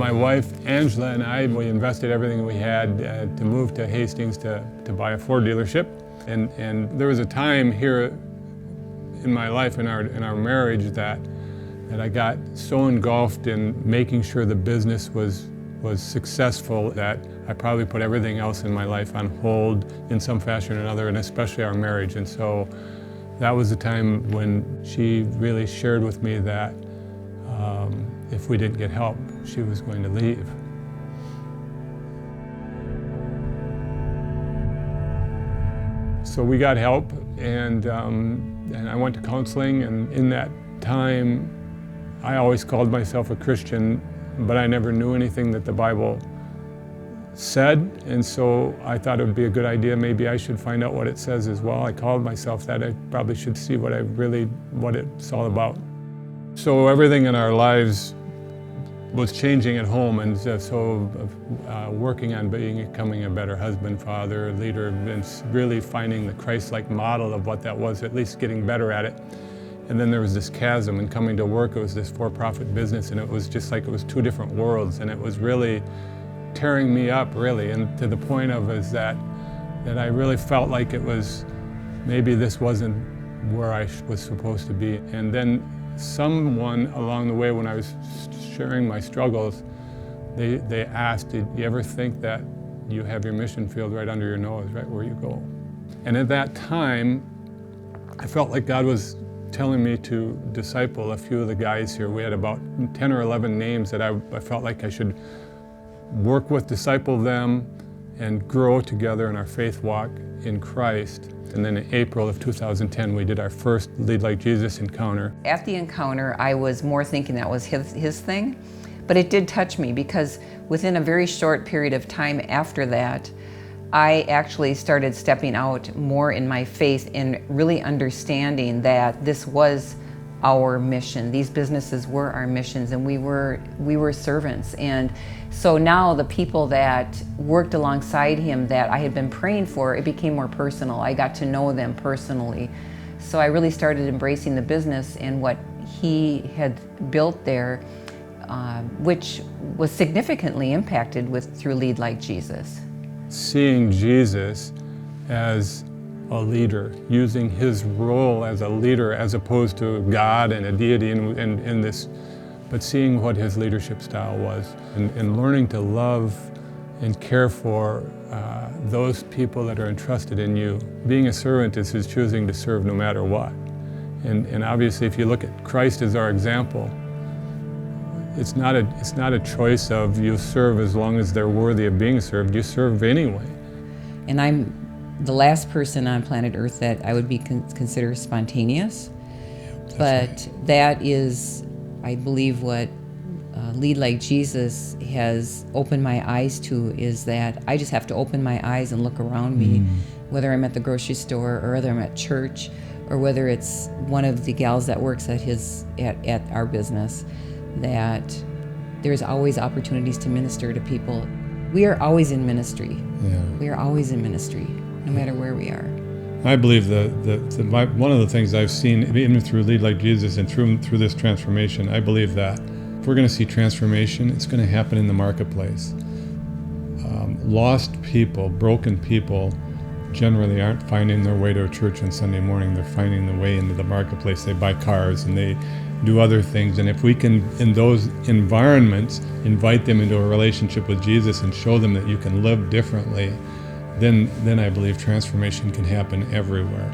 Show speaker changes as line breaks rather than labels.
My wife, Angela, and I, we invested everything we had to move to Hastings to buy a Ford dealership. And there was a time here in my life, in our marriage, that I got so engulfed in making sure the business was successful that I probably put everything else in my life on hold in some fashion or another, and especially our marriage. And so that was the time when she really shared with me that if we didn't get help, she was going to leave. So we got help, and I went to counseling, and in that time, I always called myself a Christian, but I never knew anything that the Bible said, and so I thought it would be a good idea. Maybe I should find out what it says as well. I called myself that. I probably should see what it's all about. So everything in our lives was changing at home, and so working on becoming a better husband, father, leader, and really finding the Christ-like model of what that was, at least getting better at it. And then there was this chasm, and coming to work, it was this for-profit business, and it was just like it was two different worlds, and it was really tearing me up, really, and to the point of that I really felt like it was, maybe this wasn't where I was supposed to be. And then someone along the way, when I was sharing my struggles, they asked, did you ever think that you have your mission field right under your nose, right where you go? And at that time, I felt like God was telling me to disciple a few of the guys here. We had about 10 or 11 names that I felt like I should work with, disciple them, and grow together in our faith walk in Christ. And then in April of 2010, we did our first Lead Like Jesus encounter.
At the encounter, I was more thinking that was his thing, but it did touch me because within a very short period of time after that, I actually started stepping out more in my faith and really understanding that this was our mission. These businesses were our missions, and we were servants. And so now the people that worked alongside him that I had been praying for, it became more personal. I got to know them personally. So I really started embracing the business and what he had built there, which was significantly impacted through Lead Like Jesus.
Seeing Jesus as a leader, using his role as a leader as opposed to God and a deity in this, but seeing what his leadership style was, and learning to love and care for those people that are entrusted in you. Being a servant is his choosing to serve no matter what. And obviously, if you look at Christ as our example, it's not a choice of you serve as long as they're worthy of being served. You serve anyway.
And I'm the last person on planet Earth that I would be considered spontaneous. But right. That is, I believe, what Lead Like Jesus has opened my eyes to, is that I just have to open my eyes and look around me, whether I'm at the grocery store or whether I'm at church or whether it's one of the gals that works at our business, that there's always opportunities to minister to people. We are always in ministry. Yeah. We are always in ministry, no matter where we are.
I believe one of the things I've seen, even through Lead Like Jesus and through this transformation, I believe that if we're going to see transformation, it's going to happen in the marketplace. Lost people, broken people, generally aren't finding their way to a church on Sunday morning. They're finding the way into the marketplace. They buy cars and they do other things. And if we can, in those environments, invite them into a relationship with Jesus and show them that you can live differently, then I believe transformation can happen everywhere.